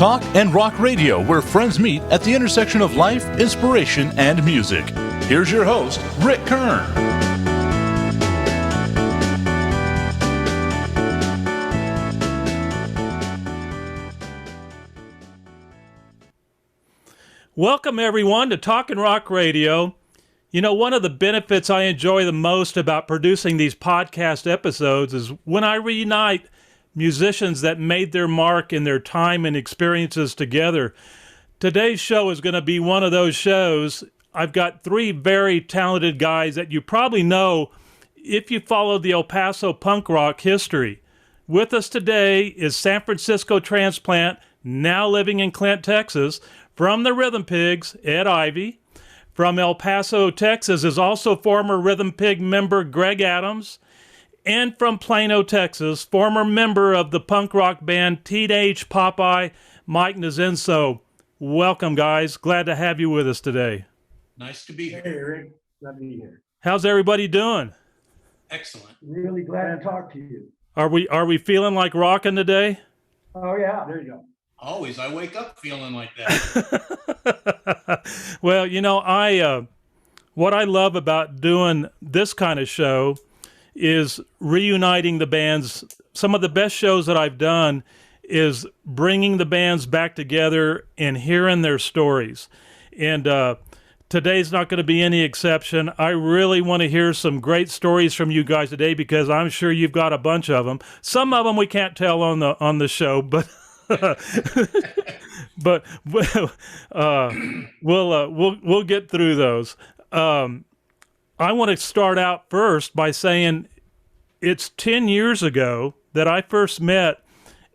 Talk and rock radio, where friends meet at the intersection of life, inspiration, and music. Here's your host, Rick Kern. Welcome, everyone, to Talk and Rock Radio. You know, one of the benefits I enjoy the most about producing these podcast episodes is when I reunite musicians that made their mark in their time and experiences together. Today's show is going to be one of those shows. I've got three very talented guys that you probably know if you follow the El Paso punk rock history. With us today is San Francisco transplant, now living in Clint, Texas, from the Rhythm Pigs, Ed Ivy. From El Paso, Texas is also former Rhythm Pig member Greg Adams. And from Plano, Texas, former member of the punk rock band Teenage Popeye, Mike Nazenso. Welcome, guys. Glad to have you with us today. Nice to be here. Hey, Rick. Glad to be here. How's everybody doing? Excellent. Really glad to talk to you. Are we feeling like rocking today? Oh, yeah. There you go. Always. I wake up feeling like that. Well, you know, what I love about doing this kind of show is reuniting the bands. Some of the best shows that I've done is bringing the bands back together and hearing their stories. And today's not going to be any exception. I really want to hear some great stories from you guys today because I'm sure you've got a bunch of them. Some of them we can't tell on the show, but but we'll get through those. I want to start out first by saying it's 10 years ago that I first met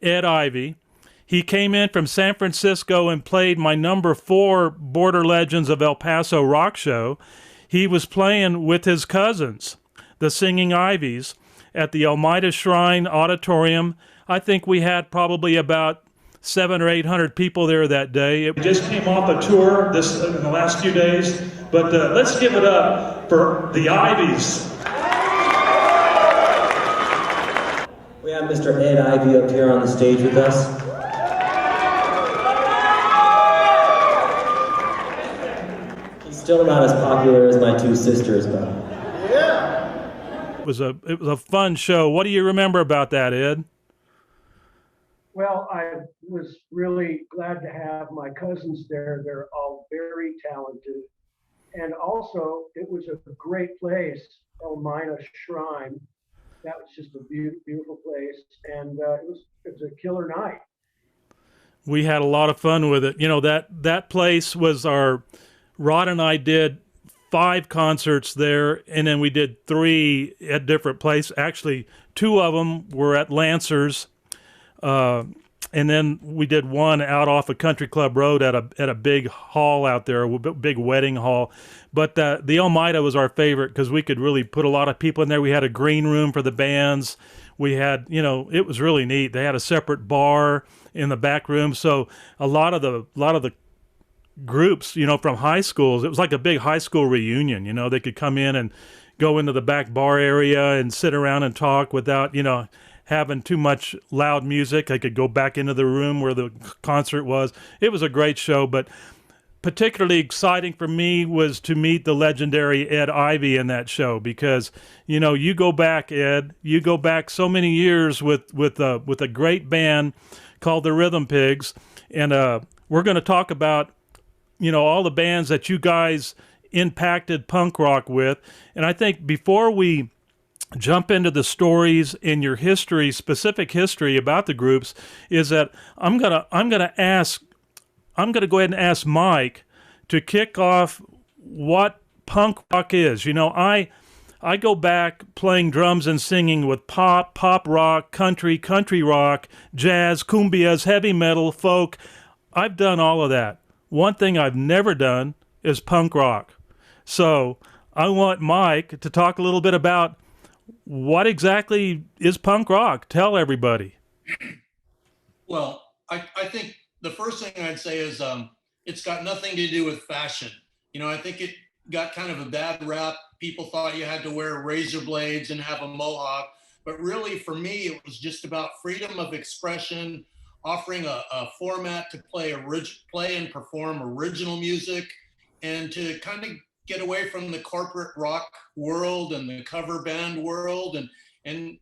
Ed Ivy. He came in from San Francisco and played my number 4 Border Legends of El Paso rock show. He was playing with his cousins, the Singing Ivies, at the Almeida Shrine Auditorium. I think we had probably about 700 or 800 people there that day. It just came off a tour in the last few days, but let's give it up for the Ivies. We have Mr. Ed Ivy up here on the stage with us. He's still not as popular as my two sisters, but yeah. It was a fun show. What do you remember about that, Ed? Well, I was really glad to have my cousins there. They're all very talented. And also, it was a great place, Almeida Shrine. That was just a beautiful place. And it was a killer night. We had a lot of fun with it. You know, that place was Rod and I did 5 concerts there, and then we did 3 at different places. Actually, 2 of them were at Lancers. And then we did one out off of Country Club Road at a big hall out there, a big wedding hall. But the Almeida was our favorite because we could really put a lot of people in there. We had a green room for the bands. We had, you know, it was really neat. They had a separate bar in the back room. So a lot of the groups, you know, from high schools, it was like a big high school reunion. You know, they could come in and go into the back bar area and sit around and talk without, you know, having too much loud music. I could go back into the room where the concert was. It was a great show, but particularly exciting for me was to meet the legendary Ed Ivy in that show because, you know, you go back, Ed, so many years with a great band called the Rhythm Pigs, and we're going to talk about, you know, all the bands that you guys impacted punk rock with. And I think before we jump into the stories in your history, specific history about the groups, is that I'm gonna go ahead and ask Mike to kick off what punk rock is. You know, I go back playing drums and singing with pop rock, country rock, jazz, cumbias, heavy metal, folk. I've done all of that. One thing I've never done is punk rock. So I want Mike to talk a little bit about what exactly is punk rock? Tell everybody. Well, I think the first thing I'd say is it's got nothing to do with fashion. You know, I think it got kind of a bad rap. People thought you had to wear razor blades and have a mohawk. But really, for me, it was just about freedom of expression, offering a format to play and perform original music, and to kind of get away from the corporate rock world and the cover band world. And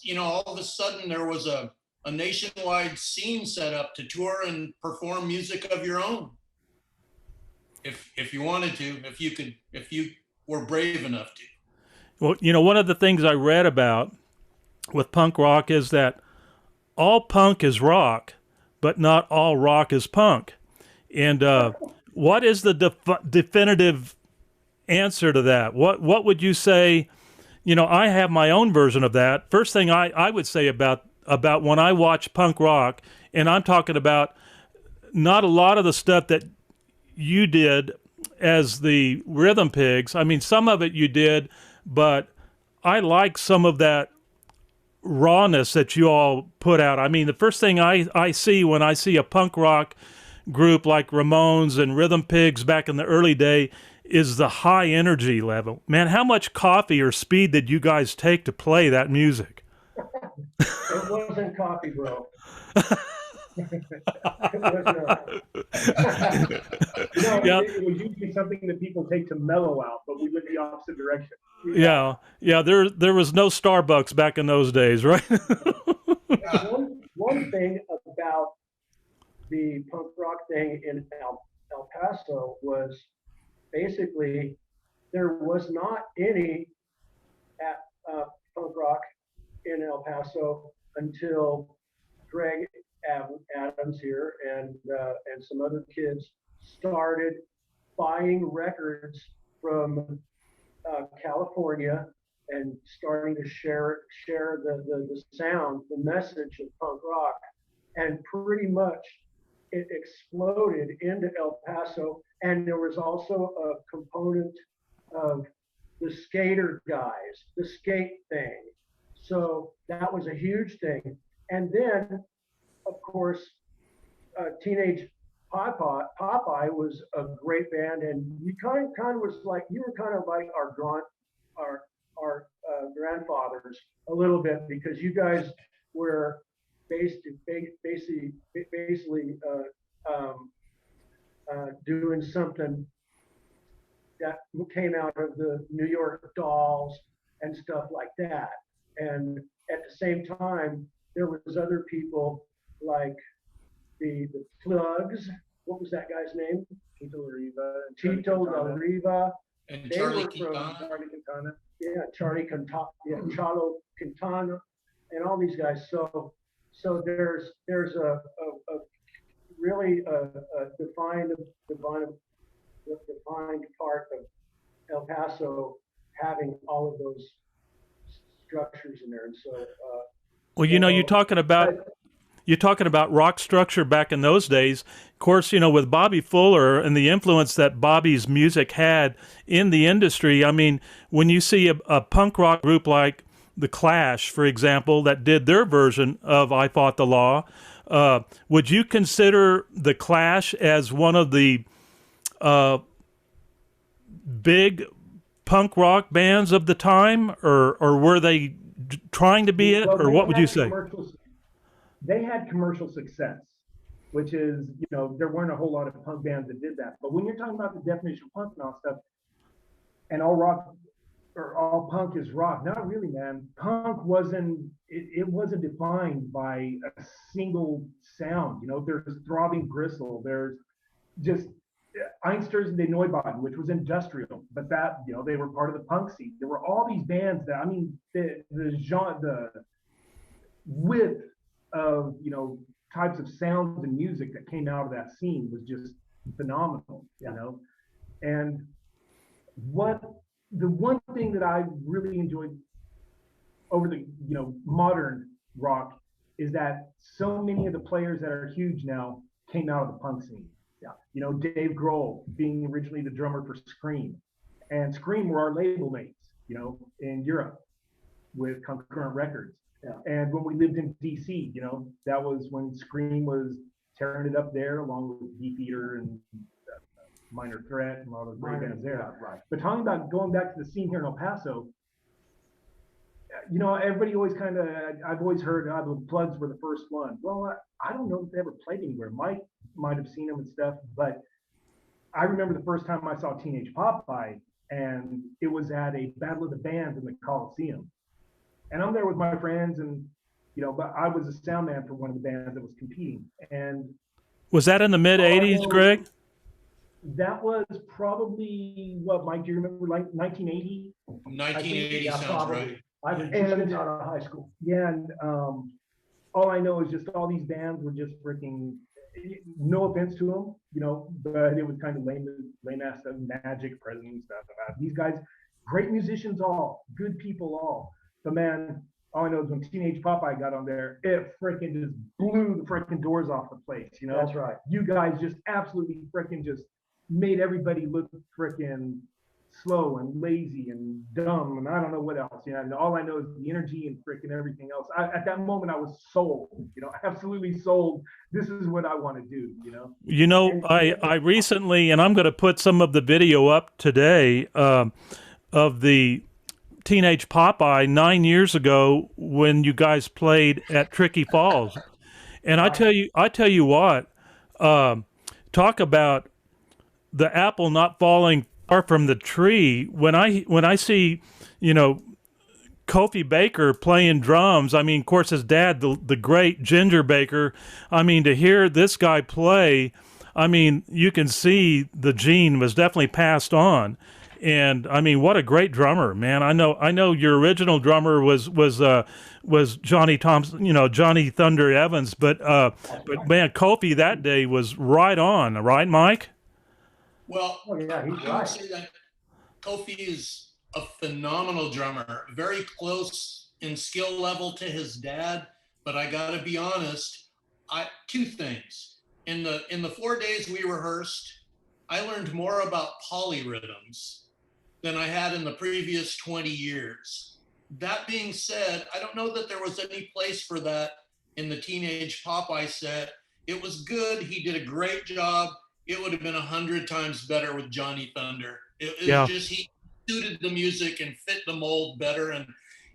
you know, all of a sudden there was a nationwide scene set up to tour and perform music of your own. If you wanted to, if you were brave enough to. Well, you know, one of the things I read about with punk rock is that all punk is rock, but not all rock is punk. And what is the definitive answer to that? What would you say? You know, I have my own version of that. First thing I would say about when I watch punk rock, and I'm talking about not a lot of the stuff that you did as the Rhythm Pigs. I mean, some of it you did, but I like some of that rawness that you all put out. I mean, the first thing I see when I see a punk rock group like Ramones and Rhythm Pigs back in the early day is the high energy level. Man, how much coffee or speed did you guys take to play that music? It wasn't coffee, bro. It was not. No, it was usually something that people take to mellow out, but we went the opposite direction. Yeah. There was no Starbucks back in those days, right? One thing about the punk rock thing in El Paso was basically there was not any punk rock in El Paso until Greg Adams here and some other kids started buying records from California and starting to share the sound, the message of punk rock, and pretty much it exploded into El Paso. And there was also a component of the skater guys, the skate thing. So that was a huge thing. And then, of course, Teenage Popeye was a great band, and you kind of was like, you were kind of like our grandfathers a little bit, because you guys were basically doing something that came out of the New York Dolls and stuff like that. And at the same time, there was other people like the Plugs. What was that guy's name? Tito La Riva. And Charlie Quintana. Yeah, Charlie Quintana. Yeah, Chalo Quintana, and all these guys. So there's a really defined part of El Paso having all of those structures in there, and so. Well, you know, you're talking about rock structure back in those days. Of course, you know, with Bobby Fuller and the influence that Bobby's music had in the industry. I mean, when you see a punk rock group like The Clash, for example, that did their version of I Fought the Law, would you consider The Clash as one of the big punk rock bands of the time, or were they trying to be it, or what would you say? They had commercial success, which is, you know, there weren't a whole lot of punk bands that did that. But when you're talking about the definition of punk and all stuff, and all rock or all punk is rock, not really, man. Punk wasn't defined by a single sound. You know, there's Throbbing Gristle, there's just Einsters and the Neubauten, which was industrial, but that, you know, they were part of the punk scene. There were all these bands that, I mean, the genre, the width of, you know, types of sounds and music that came out of that scene was just phenomenal, you know. And the one thing that I really enjoyed over the, you know, modern rock is that so many of the players that are huge now came out of the punk scene. Yeah, you know, Dave Grohl being originally the drummer for Scream, and Scream were our label mates, you know, in Europe with Concurrent Records. Yeah. And when we lived in DC, you know, that was when Scream was tearing it up there, along with Beefeater and Minor Threat and all those great bands there. Yeah, right. But talking about going back to the scene here in El Paso, you know, everybody always kind of, I've always heard the Plugs were the first one. Well, I don't know if they ever played anywhere. Mike might have seen them and stuff, but I remember the first time I saw Teenage Popeye, and it was at a Battle of the Bands in the Coliseum. And I'm there with my friends, and, you know, but I was a sound man for one of the bands that was competing. And was that in the mid 80s, Greg? That was probably, what, Mike, do you remember, like 1980? 1980 Yeah, sounds probably. right. I was just out of high school. Yeah, and all I know is just all these bands were just freaking, no offense to them, you know, but it was kind of lame ass stuff, Magic, President and stuff. These guys, great musicians all, good people all. But man, all I know is when Teenage Popeye got on there, it freaking just blew the freaking doors off the place, you know? That's right. You guys just absolutely freaking just made everybody look freaking slow and lazy and dumb, and I don't know what else. You know, and all I know is the energy and freaking everything else. At that moment, I was sold. You know, absolutely sold. This is what I want to do. You know. You know, I recently, and I'm going to put some of the video up today of the Teenage Popeye 9 years ago when you guys played at Tricky Falls, and I tell you what, talk about the apple not falling far from the tree. When I see, you know, Kofi Baker playing drums, I mean, of course, his dad, the great Ginger Baker, I mean, to hear this guy play, I mean, you can see the gene was definitely passed on. And I mean, what a great drummer, man. I know your original drummer was Johnny Thompson, you know, Johnny Thunder Evans, but man, Kofi that day was right on, right, Mike? Well, yeah, he's I right. would say that Kofi is a phenomenal drummer, very close in skill level to his dad. But I got to be honest, two things. In the 4 days we rehearsed, I learned more about polyrhythms than I had in the previous 20 years. That being said, I don't know that there was any place for that in the Teenage Popeye set. It was good. He did a great job. It would have been 100 times better with Johnny Thunder. It was just, he suited the music and fit the mold better.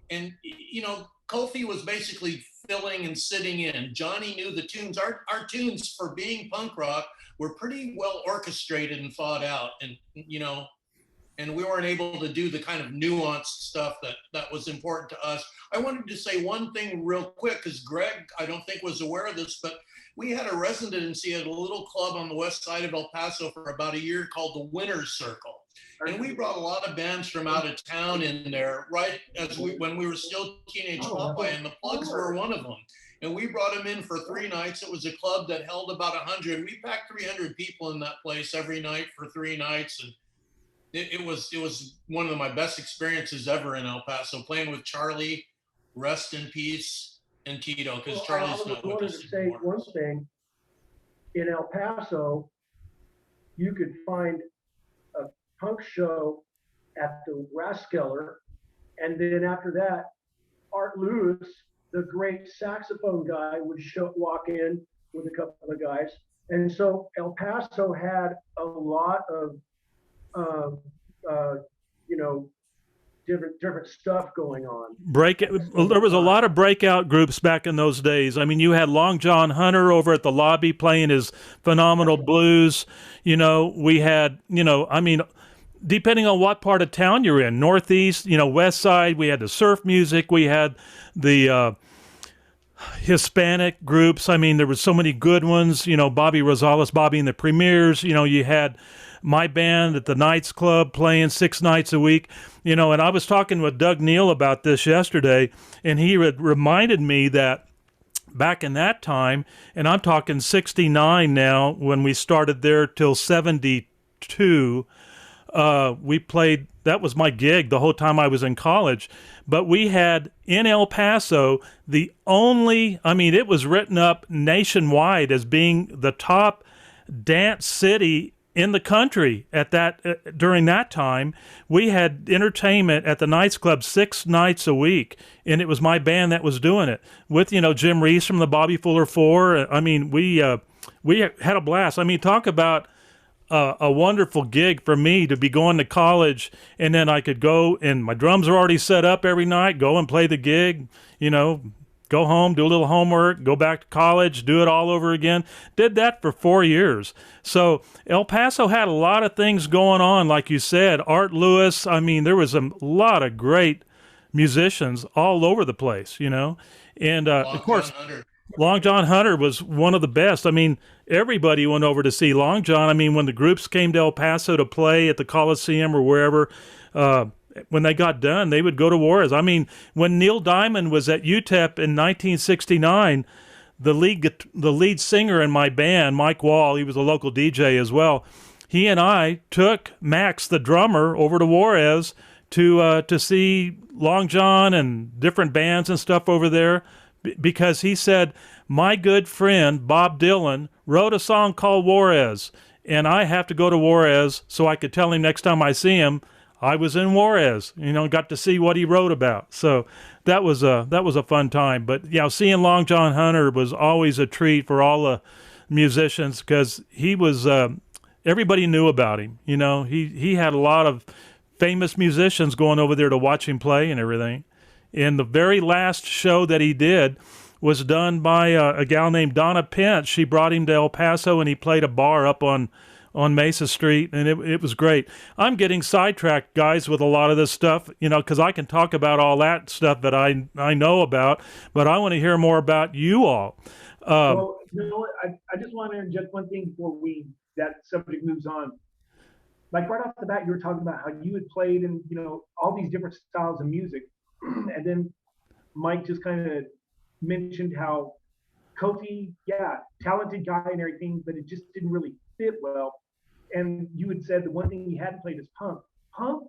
And you know, Kofi was basically filling and sitting in. Johnny knew the tunes. Our tunes, for being punk rock, were pretty well orchestrated and thought out. And, you know, and we weren't able to do the kind of nuanced stuff that was important to us. I wanted to say one thing real quick, because Greg, I don't think, was aware of this, but we had a residency at a little club on the west side of El Paso for about a year called the Winner's Circle. And we brought a lot of bands from out of town in there, right as when we were still Teenage Popeye, and the Plugs were one of them. And we brought them in for 3 nights. It was a club that held about 100. We packed 300 people in that place every night for 3 nights. And it was one of my best experiences ever in El Paso, playing with Charlie, rest in peace, and Tito, because Charlie's not with us anymore. One thing, in El Paso, you could find a punk show at the Rathskeller, and then after that, Art Lewis, the great saxophone guy, would walk in with a couple of guys. And so El Paso had a lot of, you know, different stuff going on. There was a lot of breakout groups back in those days. I mean, you had Long John Hunter over at the lobby playing his phenomenal blues. You know, we had, you know, I mean, depending on what part of town you're in, Northeast, you know, West Side, we had the surf music, we had the Hispanic groups. I mean, there was so many good ones, you know, Bobby Rosales, Bobby and the Premiers, you know, you had my band at the Knights Club playing 6 nights a week, you know, and I was talking with Doug Neal about this yesterday, and he reminded me that back in that time, and I'm talking 69 now, when we started there till 72, we played, that was my gig the whole time I was in college, but we had in El Paso the only, I mean, it was written up nationwide as being the top dance city in the country at that during that time. We had entertainment at the Knights Club 6 nights a week, and it was my band that was doing it with, you know, Jim Reese from the Bobby Fuller 4. I mean, we had a blast. I mean, talk about a wonderful gig for me to be going to college, and then I could go and my drums are already set up every night, go and play the gig, go home, do a little homework, go back to college, do it all over again. Did that for 4 years. So El Paso had a lot of things going on, like you said. Art Lewis, I mean, there was a lot of great musicians all over the place, And, of course, Long John Hunter was one of the best. I mean, everybody went over to see Long John. I mean, when the groups came to El Paso to play at the Coliseum or wherever, when they got done, they would go to Juarez. I mean, when Neil Diamond was at UTEP in 1969, the lead singer in my band, Mike Wall, he was a local DJ as well, he and I took Max, the drummer, over to Juarez to see Long John and different bands and stuff over there, because he said, my good friend Bob Dylan wrote a song called Juarez, and I have to go to Juarez so I could tell him next time I see him I was in Juarez, got to see what he wrote about. So that was a fun time. But yeah, seeing Long John Hunter was always a treat for all the musicians, because he was everybody knew about him. He had a lot of famous musicians going over there to watch him play and everything. And the very last show that he did was done by a gal named Donna Pence. She brought him to El Paso, and he played a bar up on Mesa Street, and it was great. I'm getting sidetracked, guys, with a lot of this stuff, because I can talk about all that stuff that I know about, but I want to hear more about you all. Well, I just want to interject one thing before that subject moves on. Like right off the bat, you were talking about how you had played in, all these different styles of music, and then Mike just kind of mentioned how Kofi, talented guy and everything, but it just didn't really fit well. And you had said the one thing he hadn't played is punk. Punk,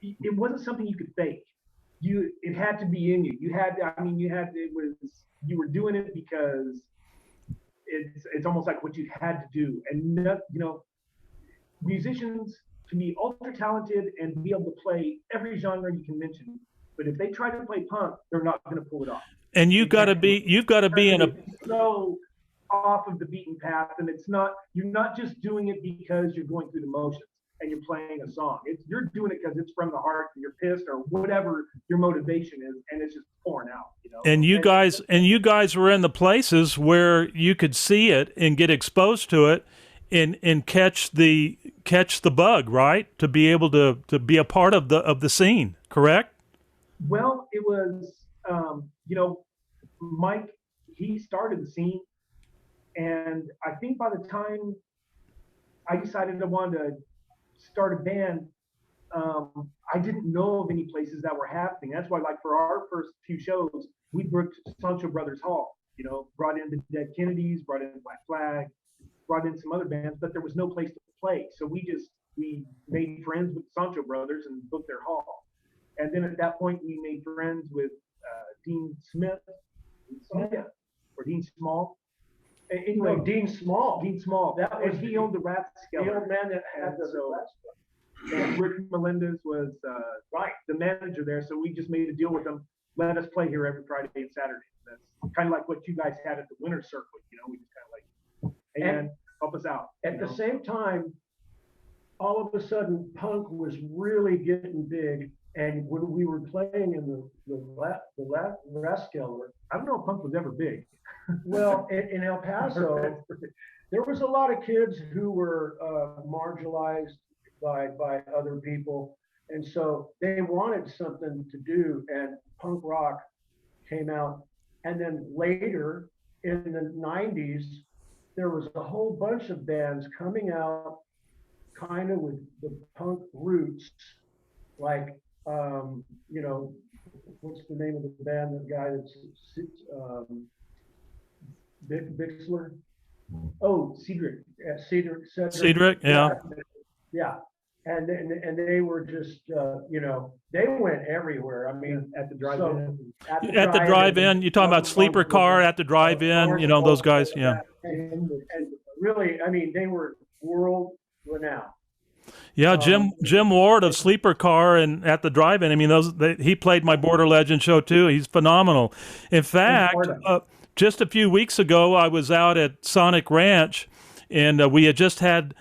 it wasn't something you could fake. It had to be in you. You were doing it because it's almost like what you had to do. And musicians can be ultra talented and be able to play every genre you can mention. But if they try to play punk, they're not going to pull it off. And you've got to be in a so off of the beaten path, and you're not just doing it because you're going through the motions and you're playing a song. You're doing it because it's from the heart and you're pissed or whatever your motivation is, and it's just pouring out. And you guys were in the places where you could see it and get exposed to it and catch the bug, right? To be able to be a part of the scene, correct? Well, it was Mike, he started the scene, and I think by the time I decided I wanted to start a band, I didn't know of any places that were happening. That's why, like, for our first few shows, we booked Sancho Brothers Hall, brought in the Dead Kennedys, brought in Black Flag, brought in some other bands, but there was no place to play. So we made friends with Sancho Brothers and booked their hall. And then at that point, we made friends with Dean Smith, or Dean Small. Anyway, Dean Small. That was he owned the Rathskeller. The old man that had and Rick Melendez was the manager there. So we just made a deal with them. Let us play here every Friday and Saturday. That's kind of like what you guys had at the Winter Circuit. We just kind of like, hey man, help us out. At the same time, all of a sudden, punk was really getting big. And when we were playing in the Rathskeller, I don't know if punk was ever big. Well, in El Paso, there was a lot of kids who were marginalized by other people, and so they wanted something to do, and punk rock came out. And then later in the 90s, there was a whole bunch of bands coming out kind of with the punk roots, like what's the name of the band, the guy that's Bixler? Oh, Cedric, yeah. And they were just they went everywhere. I mean, at the drive-in. At the drive-in, you're talking about Sleeper Car at the drive-in, those guys, yeah. And really, I mean, they were world renowned. Yeah, Jim Ward of Sleeper Car and at the drive-in. I mean, he played my Border Legend show too. He's phenomenal. In fact, just a few weeks ago, I was out at Sonic Ranch, and we had just had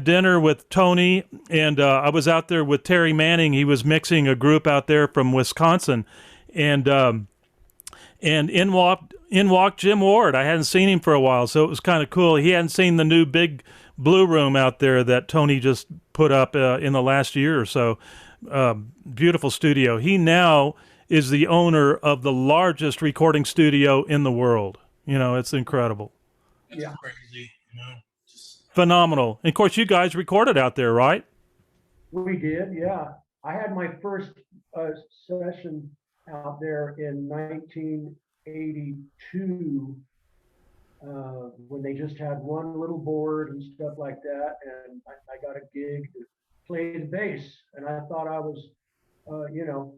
dinner with Tony, and I was out there with Terry Manning. He was mixing a group out there from Wisconsin, and in walked Jim Ward. I hadn't seen him for a while, so it was kind of cool. He hadn't seen the new big blue room out there that Tony just put up in the last year or so. Beautiful studio. He now is the owner of the largest recording studio in the world. You know, it's incredible. That's crazy. You know, phenomenal. And of course, you guys recorded out there, right? We did, yeah. I had my first session out there in 1982 when they just had one little board and stuff like that, and I got a gig to play the bass, and I thought I was, you know,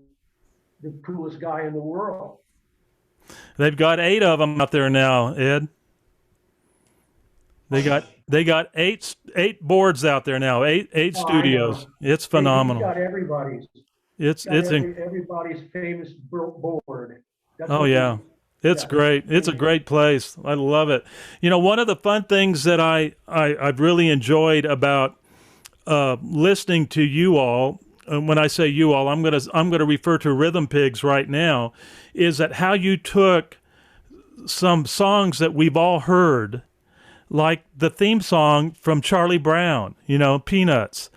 the coolest guy in the world. They've got 8 of them out there now, Ed. They got eight boards out there now, eight studios. It's phenomenal. Got everybody's. Everybody's famous board. Oh yeah. It's great. It's a great place. I love it. You know, one of the fun things that I've really enjoyed about listening to you all, and when I say you all, I'm gonna refer to Rhythm Pigs right now, is that how you took some songs that we've all heard, like the theme song from Charlie Brown, you know, Peanuts.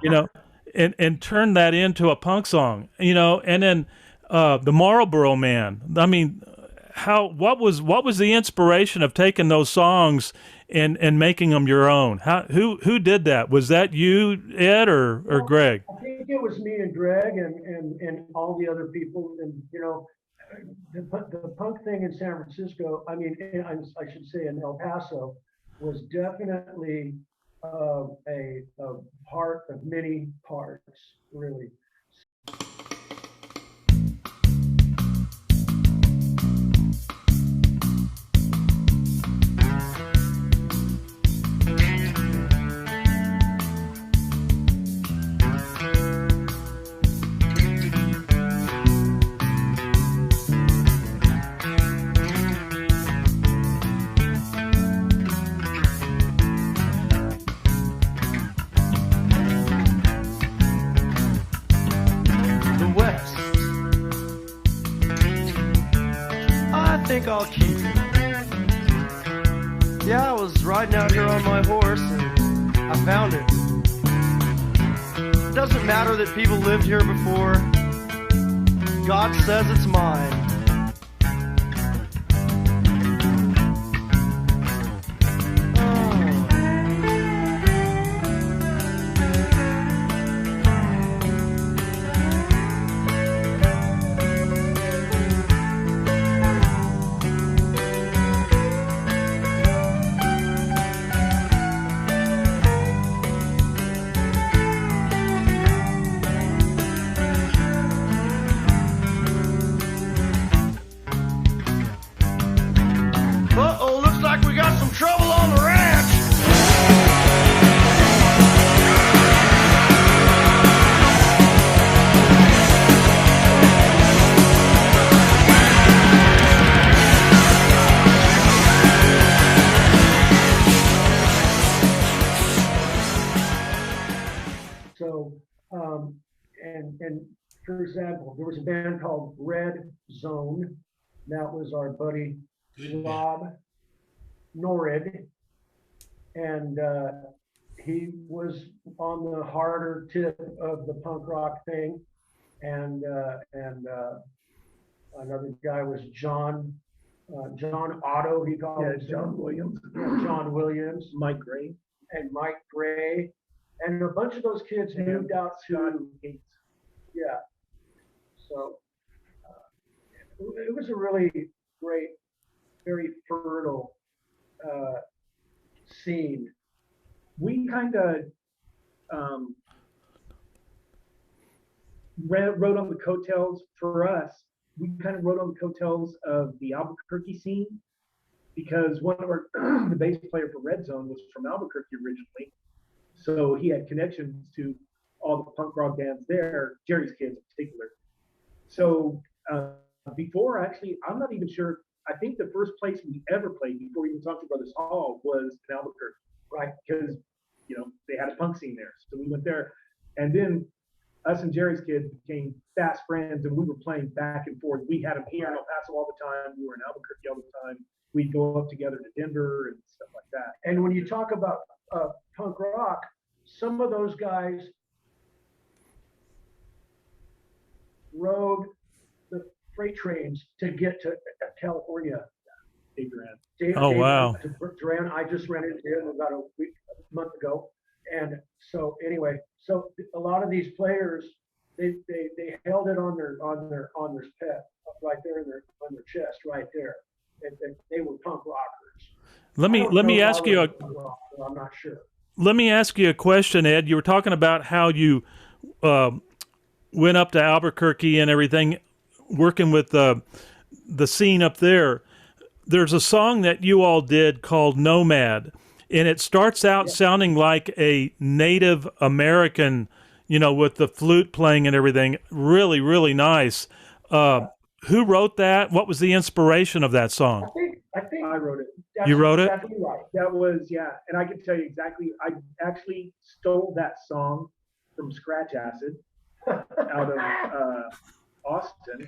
You know, and turn that into a punk song, you know, and then the Marlboro Man. I mean, what was the inspiration of taking those songs and making them your own? Who did that? Was that you, Ed, or Greg? I think it was me and Greg and all the other people. And you know, the punk thing in San Francisco, I mean, I should say in El Paso, was definitely a part of many parts, really. I'll keep. Yeah, I was riding out here on my horse and I found it. It doesn't matter that people lived here before. God says it's mine. And for example, there was a band called Red Zone. That was our buddy Rob Norrid, and he was on the harder tip of the punk rock thing, and another guy was John Otto. He called him John Williams. John Williams, Mike Gray, and Mike Gray, and a bunch of those kids moved out to yeah. So it was a really great, very fertile scene. We kind of rode on the coattails. For us, we kind of rode on the coattails of the Albuquerque scene, because one of our the bass player for Red Zone was from Albuquerque originally, so he had connections to all the punk rock bands there, Jerry's Kids in particular. So before, actually, I'm not even sure. I think the first place we ever played before we even talked to Brothers Hall was in Albuquerque, right? Because they had a punk scene there, so we went there, and then us and Jerry's Kids became fast friends, and we were playing back and forth. We had them here in El Paso all the time. We were in Albuquerque all the time. We'd go up together to Denver and stuff like that. And when you talk about punk rock, some of those guys rode the freight trains to get to California. Dave Duran. Wow. Duran, I just ran into him about a month ago. And so anyway, so a lot of these players, they held it on their pet right there on their chest right there. And they were punk rockers. Let me ask you I'm not sure. Let me ask you a question, Ed. You were talking about how you went up to Albuquerque and everything, working with the scene up there. There's a song that you all did called Nomad, and it starts out sounding like a Native American, with the flute playing and everything. Really, really nice. Who wrote that? What was the inspiration of that song? I think I wrote it. You wrote it? Exactly right. That was, and I can tell you exactly. I actually stole that song from Scratch Acid out of Austin.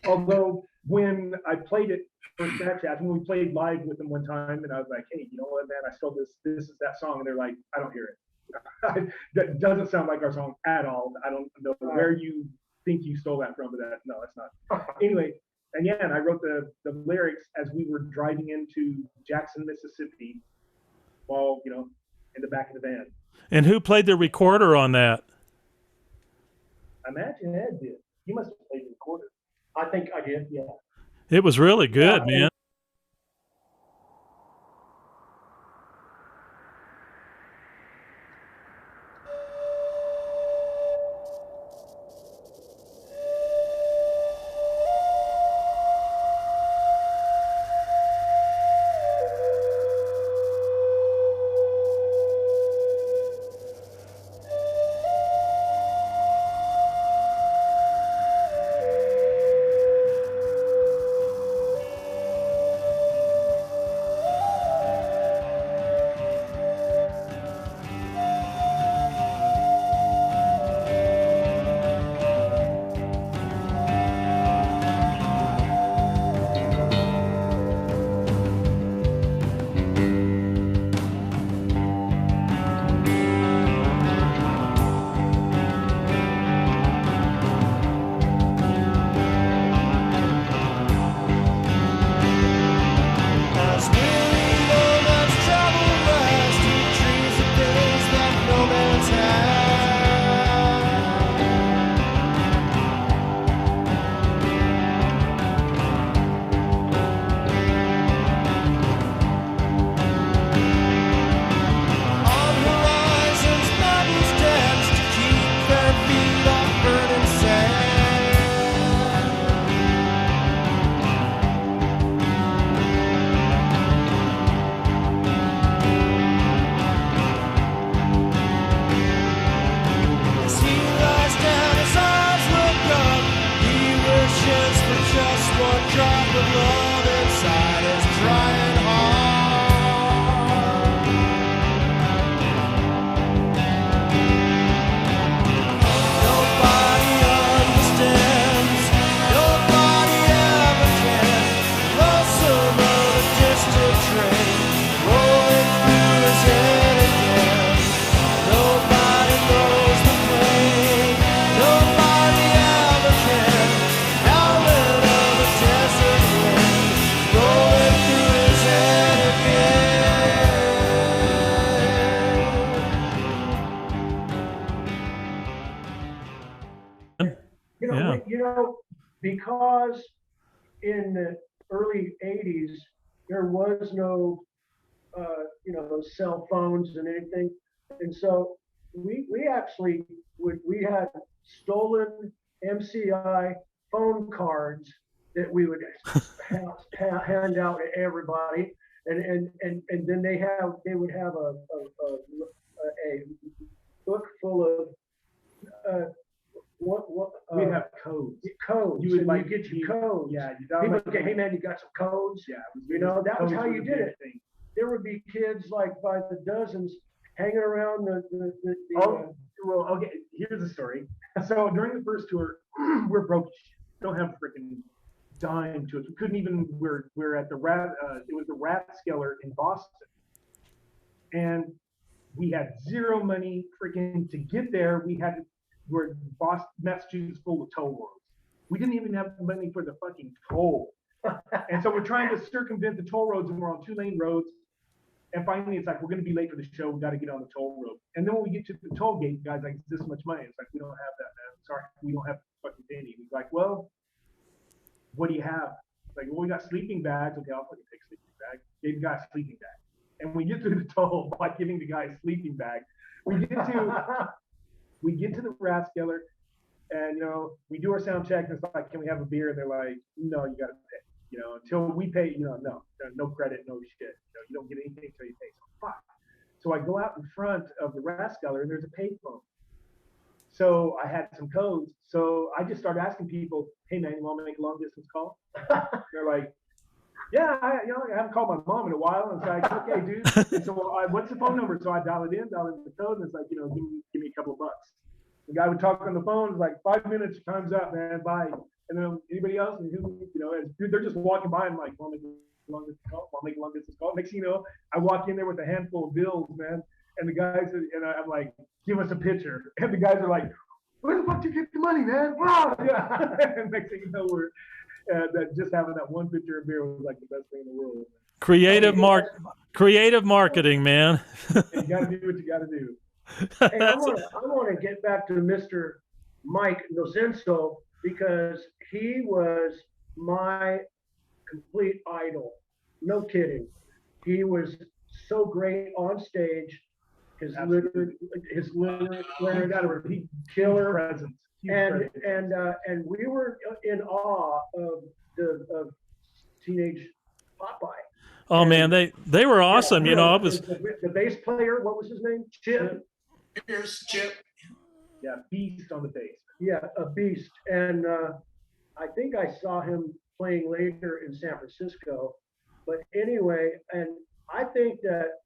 Although when I played it for Scratch Acid, when we played live with them one time, and I was like, "Hey, you know what, man? I stole this. This is that song," and they're like, "I don't hear it. That doesn't sound like our song at all. I don't know where you think you stole that from, but no, it's not." Anyway. And and I wrote the lyrics as we were driving into Jackson, Mississippi, while in the back of the van. And who played the recorder on that? I imagine Ed did. He must have played the recorder. I think I did. Yeah. It was really good, man. Yeah. You know, because in the early 80s, there was no, you know, cell phones and anything. And so we actually we had stolen MCI phone cards that we would hand out to everybody. And then they would have a book full of we have codes. Codes. You would you get your codes. Yeah. People would get, hey man, you got some codes? Yeah. You know, that was how you did it. Thing. There would be kids like by the dozens hanging around Well, okay, here's the story. So during the first tour, we're broke. Don't have freaking dime to us. We couldn't even. We're at the it was the Rathskeller in Boston, and we had zero money freaking to get there. We're Boston, Massachusetts, full of toll roads. We didn't even have money for the fucking toll, and so we're trying to circumvent the toll roads, and we're on 2-lane roads. And finally, it's like, we're going to be late for the show. We got to get on the toll road. And then when we get to the toll gate, the guy's like, this much money. It's like, we don't have that, man. Sorry, we don't have fucking penny. He's like, well, what do you have? It's like, well, we got sleeping bags. Okay, I'll fucking take sleeping bag. Gave the guy a sleeping bag. And we get through the toll by giving the guy a sleeping bag. We get to the Rathskeller, and, you know, we do our sound check. And it's like, can we have a beer? And they're like, no, you got to pay. You know, until we pay, you know, no credit, no shit. You know, you don't get anything until you pay. So fuck. So I go out in front of the Rathskeller, and there's a payphone. So I had some codes. So I just started asking people, hey man, you want to make a long distance call? They're like, yeah, I haven't called my mom in a while. And it's like, okay, dude. And so what's the phone number? So I dial in the code, and it's like, you know, give me a couple of bucks. The guy would talk on the phone. It's like, 5 minutes, time's up, man. Bye. And then anybody else, and who, you know, they're just walking by and like, want to make a long distance call? Want to make a long distance call? Next thing you know, I walk in there with a handful of bills, man. And the guys, and I'm like, give us a picture. And the guys are like, where the fuck did you get the money, man? Wow. Yeah. And next thing you know, we're just having that one picture of beer was like the best thing in the world. Creative marketing, man. You got to do what you got to do. Hey, I want to get back to Mr. Mike Nosenso, because he was my complete idol. No kidding. He was so great on stage. His lyrics got a repeat killer presence. And we were in awe of Teenage Popeye. Oh man, they were awesome. Yeah, you know, I was the bass player. What was his name? Chip. Here's Chip. Yeah, beast on the bass. Yeah, a beast. And I think I saw him playing later in San Francisco. But anyway, and I think that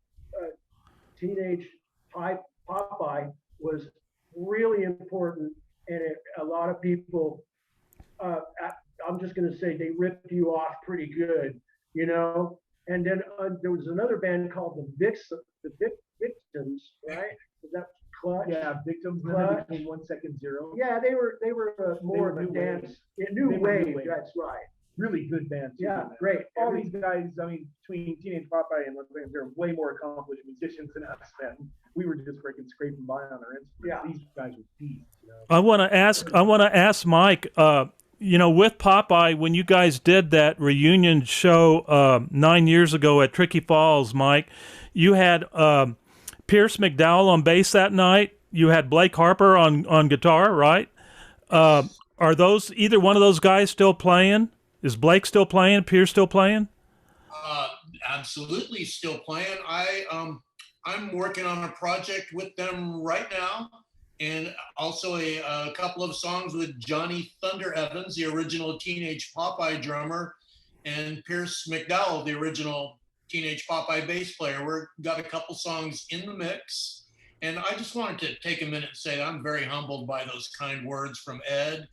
Teenage Popeye was really important. And a lot of people, I'm just going to say, they ripped you off pretty good, you know? And then there was another band called the Victims, right? Was that Clutch? Yeah, Victims. Clutch. Between 1 Second Zero. Yeah, they were more of a dance. New wave. That's right. Really good band too. Yeah, great. All these guys, I mean, between Teenage Popeye and they're way more accomplished musicians than us, man. We were just freaking scraping by on our instruments. Yeah. These guys were beasts, you know? I want to ask Mike, you know, with Popeye, when you guys did that reunion show 9 years ago at Tricky Falls, Mike, you had Pierce McDowell on bass that night. You had Blake Harper on guitar, right? Are either one of those guys still playing? Is Blake still playing? Pierce still playing? Absolutely still playing. I'm working on a project with them right now, and also a couple of songs with Johnny Thunder Evans, the original Teenage Popeye drummer, and Pierce McDowell, the original Teenage Popeye bass player. We've got a couple songs in the mix, and I just wanted to take a minute and say that I'm very humbled by those kind words from Ed.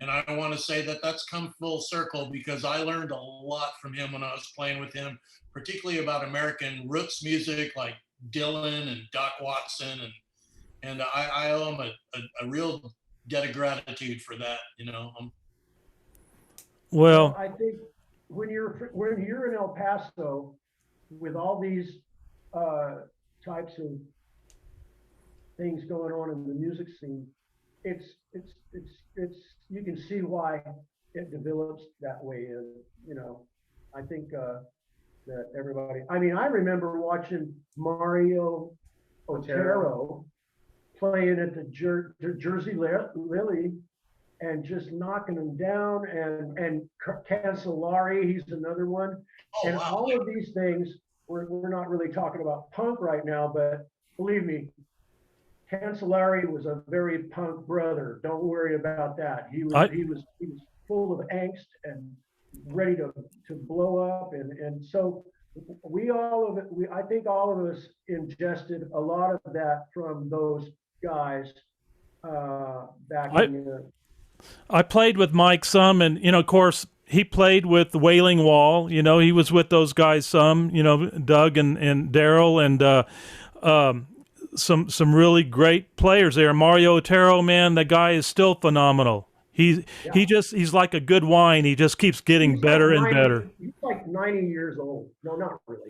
And I want to say that that's come full circle, because I learned a lot from him when I was playing with him, particularly about American roots music like Dylan and Doc Watson. And I owe him a real debt of gratitude for that, you know. Well, I think when you're in El Paso with all these types of things going on in the music scene, it's you can see why it develops that way. And I think that everybody. I mean, I remember watching Mario Otero playing at the Jersey Lily and just knocking them down, and Cancellari, he's another one. Oh, And wow. all of these things, we're not really talking about punk right now, but believe me, Cancellari was a very punk brother. Don't worry about that. He was full of angst and ready to blow up, and so I think all of us ingested a lot of that from those guys back in the. I played with Mike some, and of course he played with the Wailing Wall. He was with those guys some. Doug and Daryl and some really great players there. Mario Otero, man, the guy is still phenomenal. He's like a good wine. He just keeps getting better and better. He's like 90 years old. No, not really.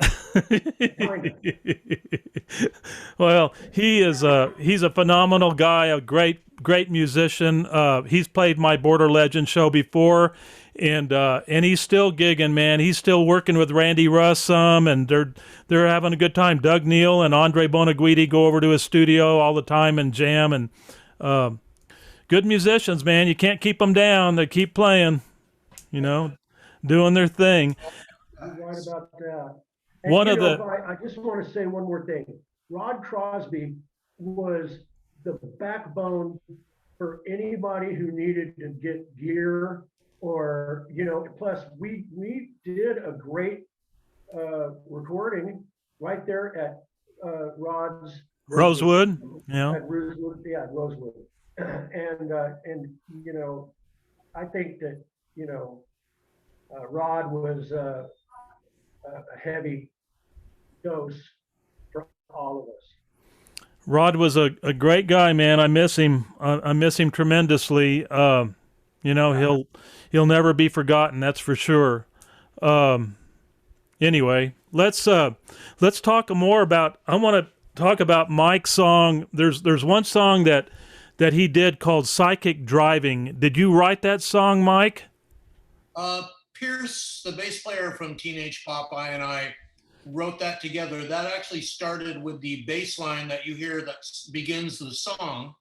Well, he's a phenomenal guy, a great musician. He's played my Border Legend show before, and he's still gigging, man. He's still working with Randy Russ some, and they're having a good time. Doug Neal and Andre Bonaguidi go over to his studio all the time and jam, and good musicians, man. You can't keep them down. They keep playing, doing their thing. You're right about that. And I just want to say one more thing. Rod Crosby was the backbone for anybody who needed to get gear, or plus we did a great recording right there at Rod's Rosewood. At Rosewood. And I think that Rod was a heavy dose for all of us. Rod was a great guy, man. I miss him. I miss him tremendously. He'll never be forgotten. That's for sure. Anyway, let's talk more about. I want to talk about Mike's song. There's one song that he did called Psychic Driving. Did you write that song, Mike? Pierce, the bass player from Teenage Popeye, and I wrote that together. That actually started with the bass line that you hear that begins the song.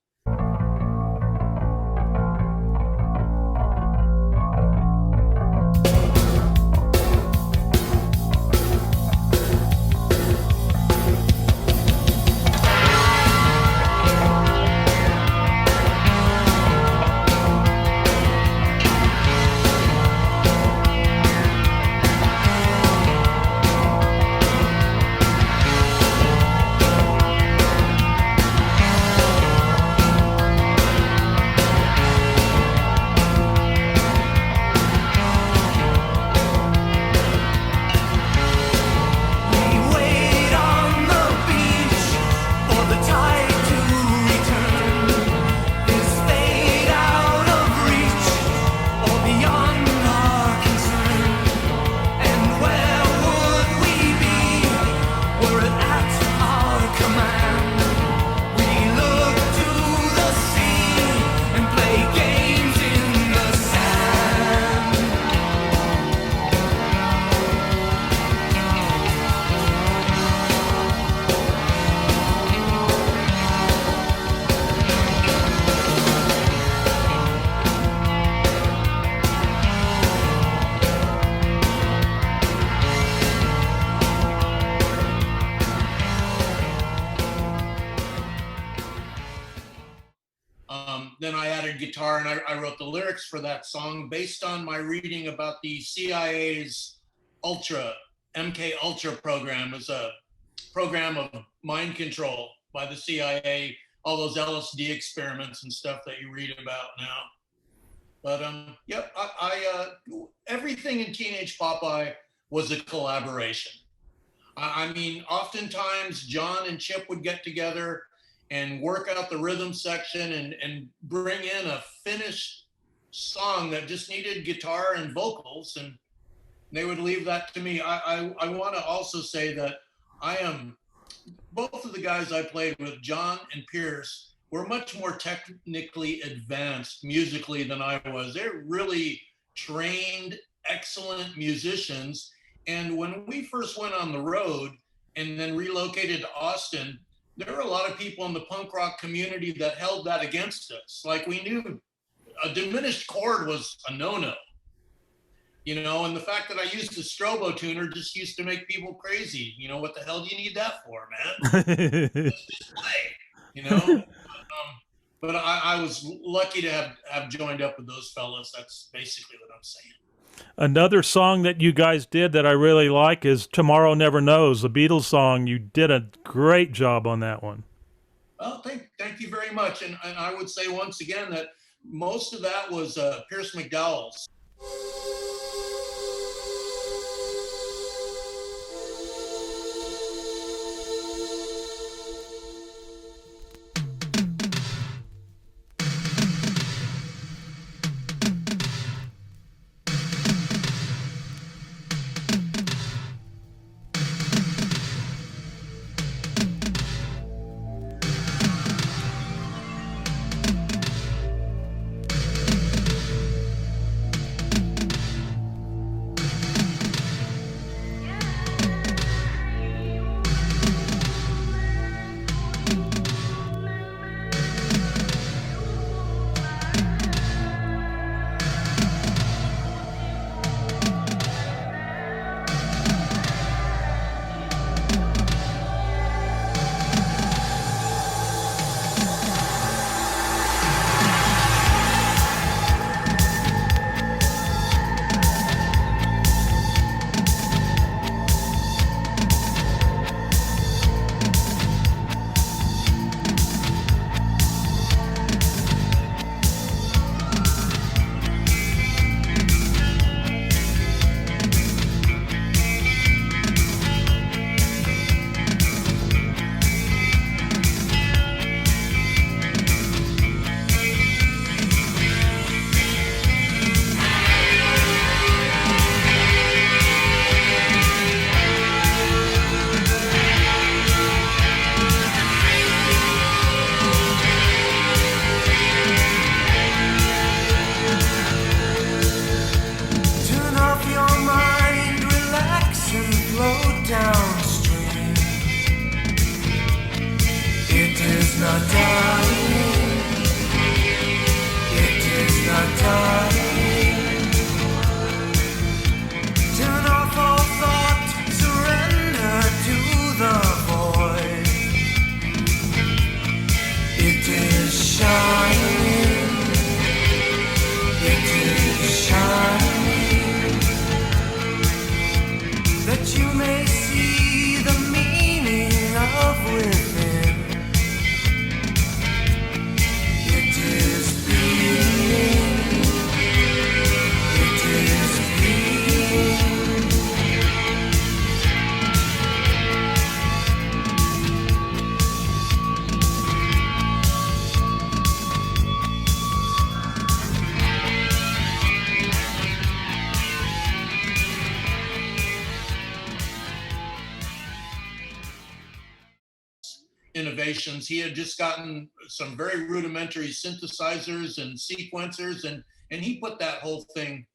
Then I added guitar, and I wrote the lyrics for that song based on my reading about the CIA's MK Ultra program. It was a program of mind control by the CIA, all those LSD experiments and stuff that you read about now. But everything in Teenage Popeye was a collaboration. I mean, oftentimes John and Chip would get together and work out the rhythm section and bring in a finished song that just needed guitar and vocals, and they would leave that to me. I want to also say that both of the guys I played with, John and Pierce, were much more technically advanced musically than I was. They're really trained, excellent musicians. And when we first went on the road and then relocated to Austin, there were a lot of people in the punk rock community that held that against us. Like, we knew a diminished chord was a no-no, you know, and the fact that I used a strobo tuner just used to make people crazy. You know, what the hell do you need that for, man? Just play, you know? But I was lucky to have joined up with those fellas. That's basically what I'm saying. Another song that you guys did that I really like is Tomorrow Never Knows, the Beatles song. You did a great job on that one. Well, thank you very much. And I would say once again that most of that was Pierce McDowell's. Innovations. He had just gotten some very rudimentary synthesizers and sequencers, and he put that whole thing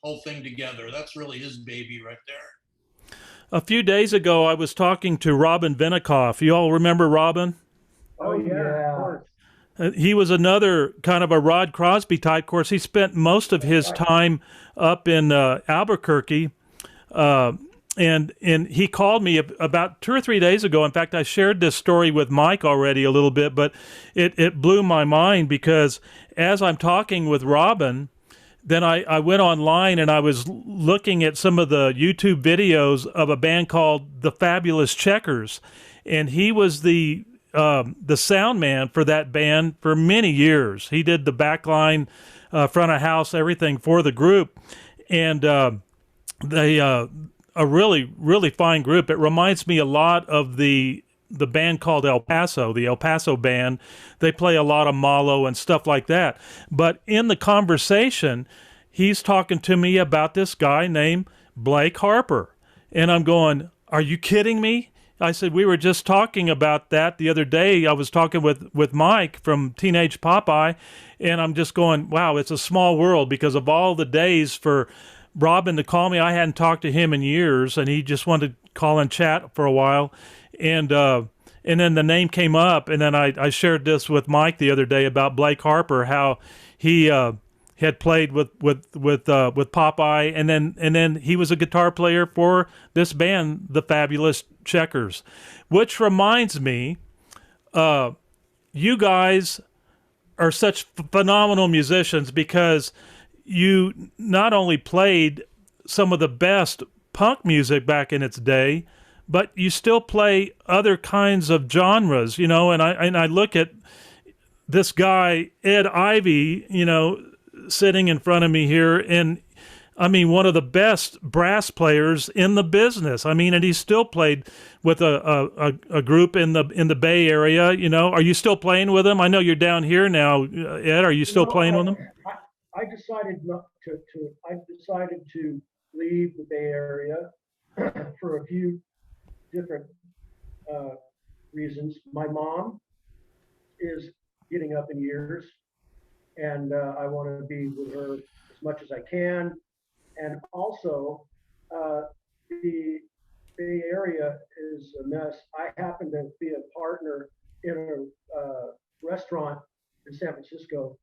together. That's really his baby right there. A few days ago, I was talking to Robin Vinikoff. You all remember Robin? Oh yeah, of course. He was another kind of a Rod Crosby type. Of course, he spent most of his time up in Albuquerque. And he called me about 2 or 3 days ago. In fact, I shared this story with Mike already a little bit, but it blew my mind because as I'm talking with Robin, then I went online and I was looking at some of the YouTube videos of a band called The Fabulous Checkers. And he was the sound man for that band for many years. He did the backline, front of house, everything for the group. And a really, really fine group. It reminds me a lot of the band called El Paso, the El Paso band. They play a lot of Malo and stuff like that. But in the conversation, he's talking to me about this guy named Blake Harper. And I'm going, are you kidding me? I said, we were just talking about that the other day. I was talking with Mike from Teenage Popeye, and I'm just going, wow, it's a small world because of all the days for Robin to call me. I hadn't talked to him in years, and he just wanted to call and chat for a while. And then the name came up, and then I shared this with Mike the other day about Blake Harper, how he had played with Popeye, and then he was a guitar player for this band, the Fabulous Checkers, which reminds me, you guys are such phenomenal musicians because you not only played some of the best punk music back in its day, but you still play other kinds of genres, you know. And I look at this guy Ed Ivy, you know, sitting in front of me here, and I mean, one of the best brass players in the business. I mean, and he still played with a group in the Bay Area. You know, are you still playing with them? I know you're down here now, Ed. Are you still playing with them? I decided not to. I decided to leave the Bay Area for a few different reasons. My mom is getting up in years, and I want to be with her as much as I can. And also, the Bay Area is a mess. I happen to be a partner in a restaurant in San Francisco,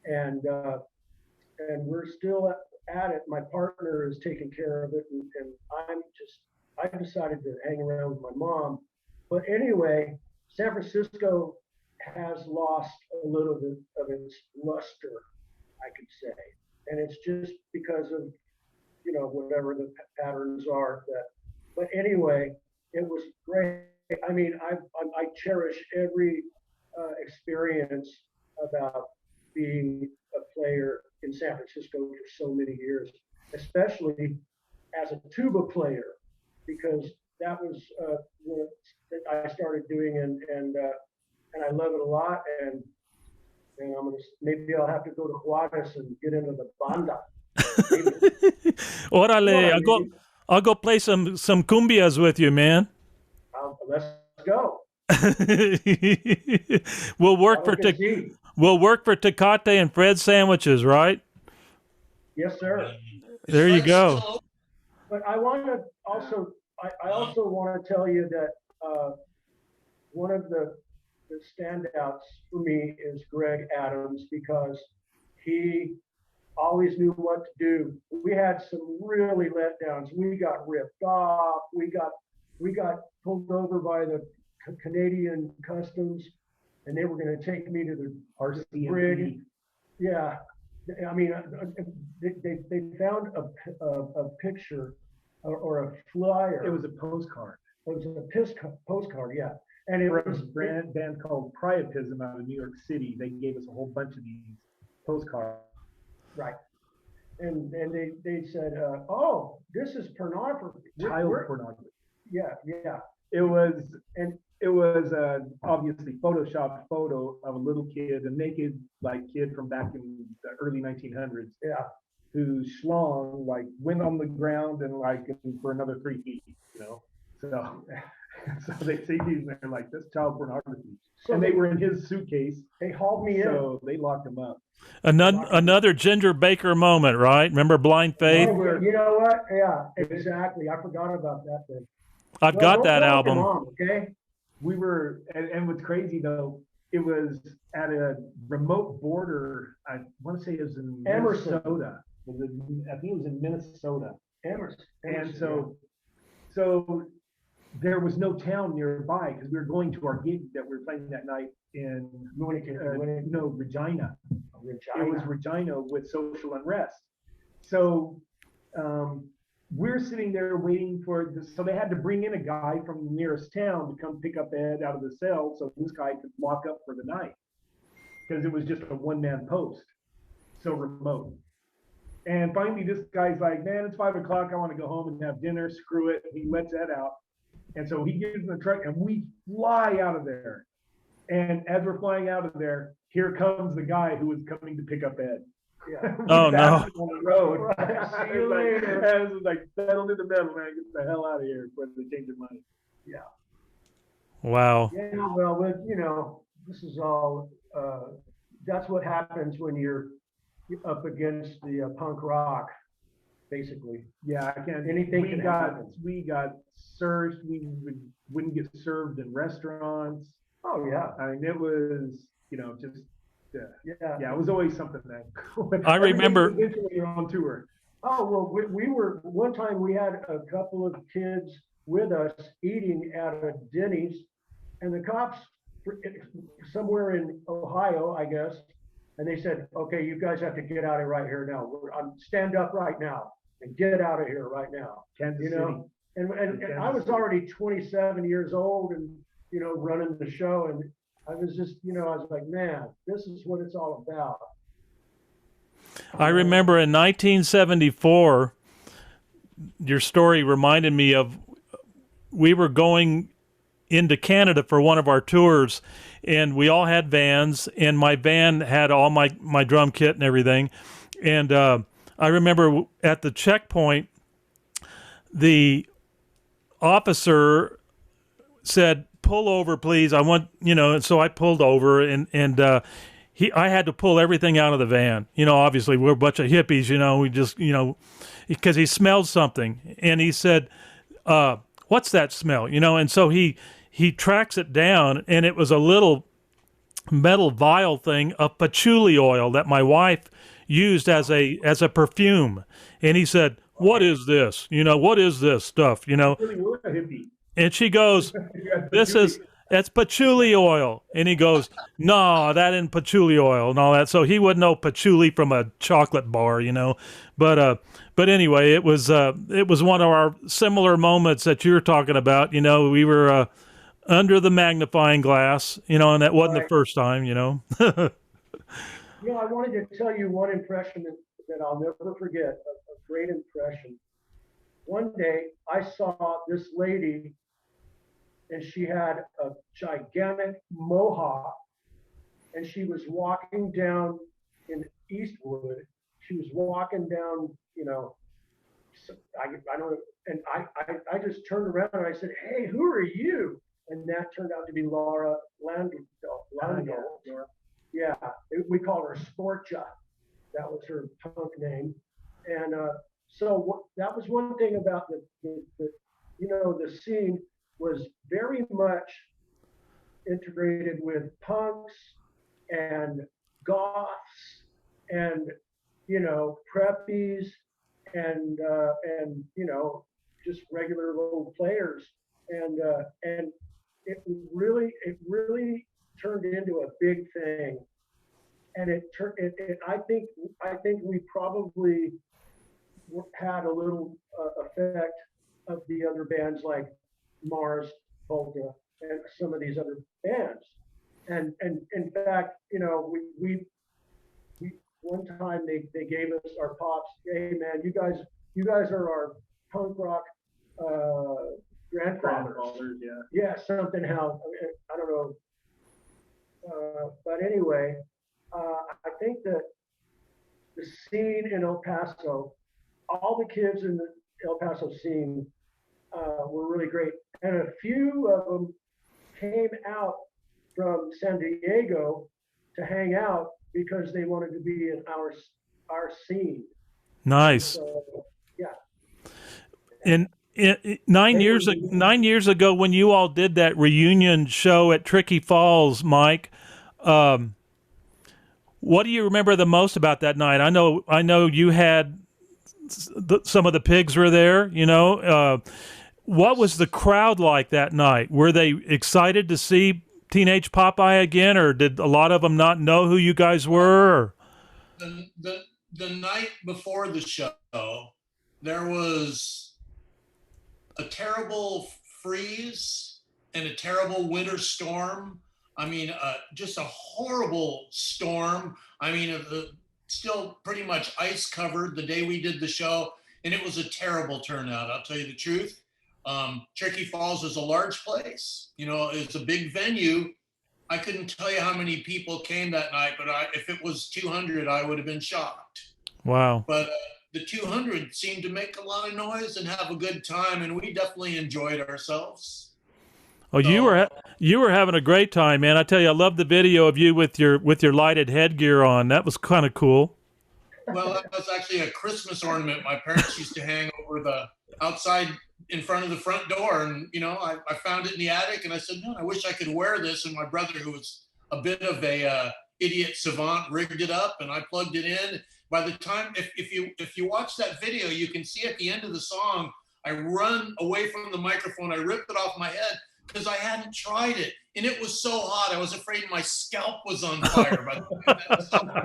and we're still at it. My partner is taking care of it, and I decided to hang around with my mom. But anyway, San Francisco has lost a little bit of its luster, I could say, and it's just because of, you know, whatever the patterns are. But anyway, it was great. I mean, I cherish every experience about being a player in San Francisco for so many years, especially as a tuba player, because that was what I started doing, and I love it a lot. And maybe I'll have to go to Juarez and get into the banda. Orale, I'll go play some cumbias with you, man. Let's go. We'll work for Tecate and Fred sandwiches, right? Yes, sir. There you go. But I want to also, I also want to tell you that one of the standouts for me is Greg Adams, because he always knew what to do. We had some really letdowns. We got ripped off. We got pulled over by the Canadian Customs, and they were going to take me to the brig. Yeah, I mean, they found a picture or a flyer. It was a postcard. It was a postcard, yeah. And it was a band called Priapism out of New York City. They gave us a whole bunch of these postcards. Right. And they said, oh, this is pornography. Child pornography. Yeah. It was obviously photoshopped photo of a little kid, a naked kid from back in the early 1900s. Yeah. Whose schlong went on the ground and for another 3 feet, you know. So they see these and they're like, this child pornography. So and they were in his suitcase. They hauled me in. So they locked him up. Another Ginger Baker moment, right? Remember Blind Faith? You know what? Yeah, exactly. I forgot about that thing. I've got that album. Okay. We were, and what's crazy though, it was at a remote border. I want to say it was in Minnesota. I think it was in Minnesota. Emerson. And so there was no town nearby because we were going to our gig that we were playing that night in Regina. It was Regina with social unrest. So we're sitting there waiting for this. So they had to bring in a guy from the nearest town to come pick up Ed out of the cell so this guy could lock up for the night, because it was just a one-man post, so remote. And finally, this guy's like, man, it's 5 o'clock. I want to go home and have dinner. Screw it. He lets Ed out. And so he gets in the truck and we fly out of there. And as we're flying out of there, here comes the guy who was coming to pick up Ed. Yeah. Oh, no. On the road. Right. See you later. And it was like, pedal to the metal, man. Get the hell out of here before they change their mind. Yeah. Wow. Yeah, well, this is all, that's what happens when you're up against the punk rock, basically. Yeah, I can't. Anything we can got happen. we got searched. Wouldn't get served in restaurants. Oh, yeah. I mean, it was just Yeah. it was always something that I remember- eventually you're on tour. Oh, well, we were, one time we had a couple of kids with us eating at a Denny's, and the cops, somewhere in Ohio, I guess, and they said, okay, you guys have to get out of right here now. Stand up right now and get out of here right now. Kansas You know, and Kansas I was City. already 27 years old and, running the show. And I was just, I was like, man, this is what it's all about. I remember in 1974, your story reminded me of, we were going into Canada for one of our tours, and we all had vans, and my van had all my drum kit and everything. And I remember at the checkpoint, the officer said, pull over, please. I want, and so I pulled over, and I had to pull everything out of the van. Obviously we're a bunch of hippies, we just, because he smelled something, and he said, what's that smell? And so he tracks it down, and it was a little metal vial thing of patchouli oil that my wife used as a perfume. And he said, what is this? What is this stuff? Really were a hippie. And she goes, that's patchouli oil. And he goes, no, that ain't patchouli oil and all that. So he wouldn't know patchouli from a chocolate bar, But anyway, it was one of our similar moments that you're talking about. We were under the magnifying glass, and that wasn't the first time, I wanted to tell you one impression that I'll never forget, a great impression. One day I saw this lady, and she had a gigantic mohawk, and she was walking down in Eastwood. She was walking down, I don't know, and I just turned around and I said, hey, who are you? And that turned out to be Laura Landau. Yeah, we called her Sporcha. That was her punk name. And that was one thing about the scene was very much integrated with punks and goths and preppies and just regular little players, and it really turned into a big thing. And I think we probably had a little effect of the other bands like Mars, Volta, and some of these other bands. And in fact, we one time they gave us our pops, hey man, you guys are our punk rock grandfathers. Yeah, something how I don't know. But anyway, I think that the scene in El Paso, all the kids in the El Paso scene were really great. And a few of them came out from San Diego to hang out because they wanted to be in our scene. Nice. So, yeah. And 9 years ago, when you all did that reunion show at Tricky Falls, Mike, what do you remember the most about that night? I know you had some of the Pigs were there. What was the crowd like that night? Were they excited to see Teenage Popeye again, or did a lot of them not know who you guys were? The night before the show, there was a terrible freeze and a terrible winter storm. I mean, just a horrible storm. I mean, still pretty much ice covered the day we did the show, and it was a terrible turnout. I'll tell you the truth. Tricky Falls is a large place. It's a big venue. I couldn't tell you how many people came that night, but if it was 200, I would have been shocked. Wow. But the 200 seemed to make a lot of noise and have a good time, and we definitely enjoyed ourselves. Oh, you were having a great time, man. I tell you, I love the video of you with your lighted headgear on. That was kind of cool. Well, that was actually a Christmas ornament my parents used to hang over the outside in front of the front door. And, you know, I found it in the attic and I said, no, I wish I could wear this. And my brother, who was a bit of a idiot savant, rigged it up and I plugged it in. By the time, if you watch that video, you can see at the end of the song, I run away from the microphone. I ripped it off my head because I hadn't tried it. And it was so hot, I was afraid my scalp was on fire by the time that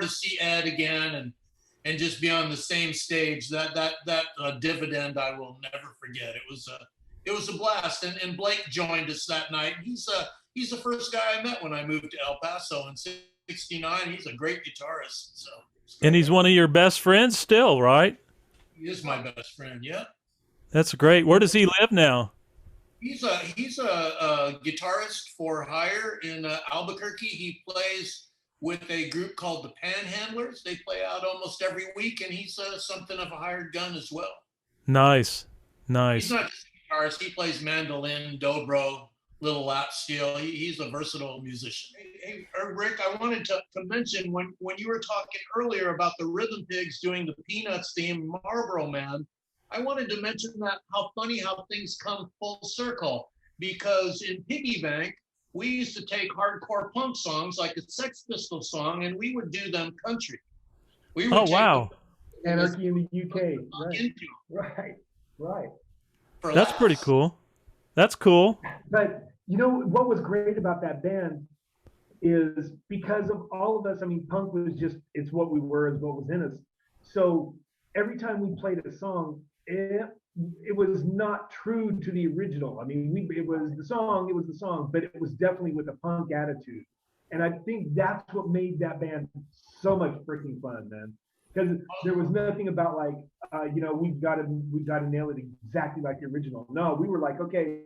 to see Ed again and just be on the same stage, that dividend I will never forget. It was a blast. And Blake joined us that night. He's the first guy I met when I moved to El Paso in '69. He's a great guitarist. So. And he's one of your best friends still, right? He is my best friend. Yeah. That's great. Where does he live now? He's a guitarist for hire in Albuquerque. He plays with a group called the Panhandlers. They play out almost every week, and he's something of a hired gun as well. Nice. He's not just a guitarist. He plays mandolin, dobro, little lap steel. He's a versatile musician. Hey, Rick, I wanted to mention when you were talking earlier about the Rhythm Pigs doing the Peanuts theme, Marlboro Man, I wanted to mention that how funny how things come full circle, because in Piggy Bank, we used to take hardcore punk songs like a Sex Pistols song, and we would do them country. We would wow. Anarchy in the UK. Right. That's pretty cool. That's cool. But you know what was great about that band is because of all of us, I mean, punk was just, it's what we were, it's what was in us. So every time we played a song, it was not true to the original. I mean, it was the song, but it was definitely with a punk attitude. And I think that's what made that band so much freaking fun, man. because there was nothing about like, we've got to nail it exactly like the original. No, we were like, okay,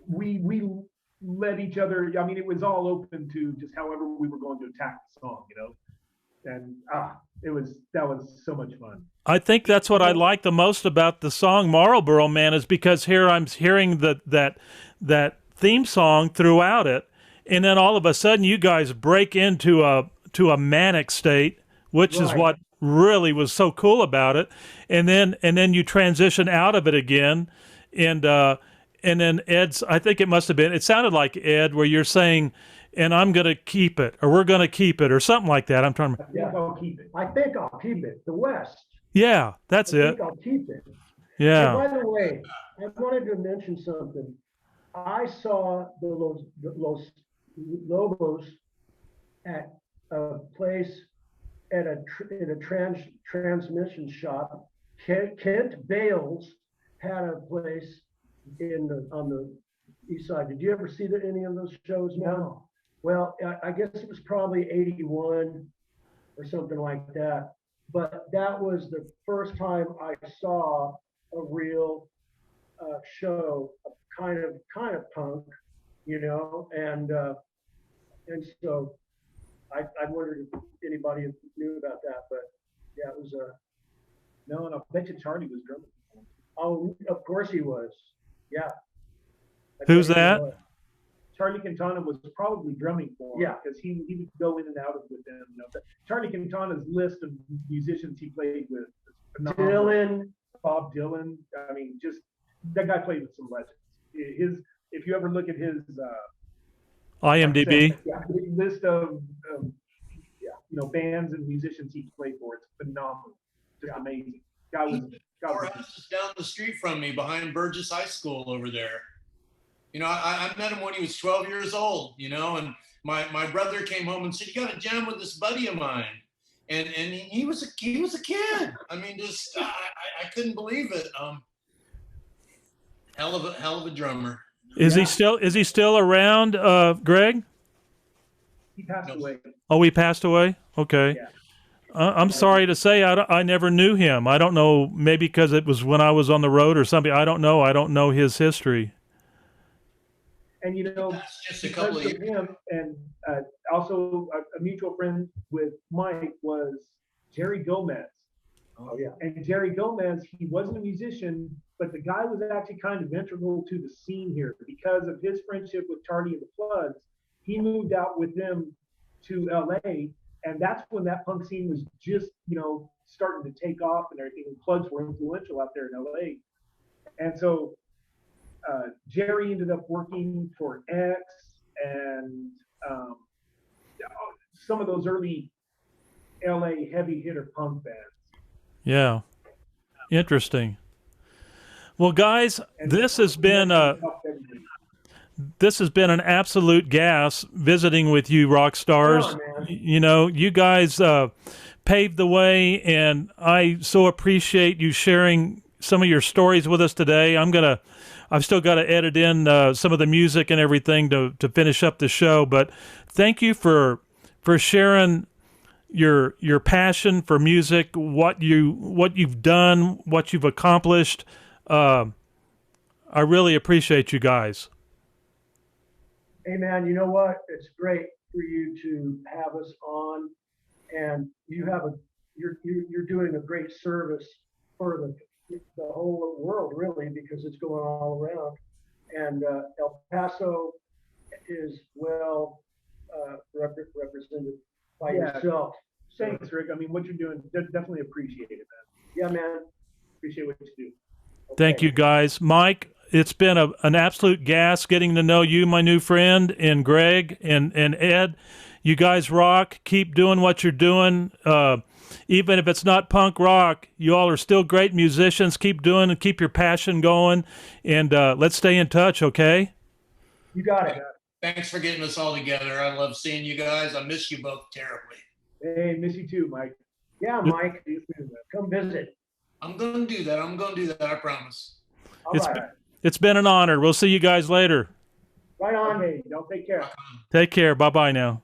we let each other. I mean, it was all open to just however we were going to attack the song, and that was so much fun. I think that's what I like the most about the song Marlboro Man, is because here I'm hearing that theme song throughout it, and then all of a sudden you guys break into a manic state, which is what really was so cool about it, and then you transition out of it again, and then Ed's, I think it sounded like Ed, where you're saying, and I'm going to keep it, or we're going to keep it, or something like that. I'm trying to. Yeah, I'll keep it. I think I'll keep it. The West. Yeah, that's it. I think I'll keep it. Yeah. And by the way, I wanted to mention something. I saw the Los Lobos at a place in a transmission shop. Kent Bales had a place on the east side. Did you ever see any of those shows? No. Well, I guess it was probably 81 or something like that. But that was the first time I saw a real show, kind of punk, and so I wondered if anybody knew about that, but yeah, it was no, and I bet you Charlie was drumming. Oh, of course he was. Yeah. Who's that? Charlie Quintana was probably drumming for him. Yeah, because he would go in and out with them. But Charlie Quintana's list of musicians he played with: Dylan, Bob Dylan. I mean, just that guy played with some legends. If you ever look at his IMDb list of bands and musicians he played for, it's phenomenal, just amazing. Guy was 4 houses down the street from me, behind Burgess High School over there. I met him when he was 12 years old, and my brother came home and said, "You got to jam with this buddy of mine." And he was a kid. I mean, just I couldn't believe it. Hell of a drummer. Is he still around, Greg? He passed away. Oh, he passed away? Okay. Yeah. I'm sorry to say I never knew him. I don't know, maybe because it was when I was on the road or something. I don't know. I don't know his history. And that's just a couple of years. Him, and also a mutual friend with Mike was Jerry Gomez. Oh yeah. And Jerry Gomez, he wasn't a musician, but the guy was actually kind of integral to the scene here because of his friendship with Charlie and the Floods. He moved out with them to LA, and that's when that punk scene was just, starting to take off and everything. And Plugs were influential out there in LA. And so Jerry ended up working for X and some of those early LA heavy hitter punk bands. Yeah. Interesting. Well, guys, this has been an absolute gas visiting with you, rock stars. Oh, You guys paved the way, and I so appreciate you sharing some of your stories with us today. I've still got to edit in some of the music and everything to finish up the show, but thank you for sharing your passion for music, what you've done, what you've accomplished. I really appreciate you guys. Hey man, you know what? It's great for you to have us on, and you're doing a great service for the whole world, really, because it's going all around. And El Paso is well represented by yourself. Thanks, Rick. I mean, what you're doing, definitely appreciate it, man. Yeah, man. Appreciate what you do. Okay. Thank you, guys. Mike, it's been an absolute gas getting to know you, my new friend, and Greg and Ed. You guys rock. Keep doing what you're doing. Even if it's not punk rock, you all are still great musicians. Keep doing and keep your passion going. And let's stay in touch, okay? You got it. Thanks for getting us all together. I love seeing you guys. I miss you both terribly. Hey, miss you too, Mike. Yeah, Mike. Come visit. I'm going to do that. I promise. All right. It's been an honor. We'll see you guys later. Right on. Hey, y'all take care. Take care. Bye-bye now.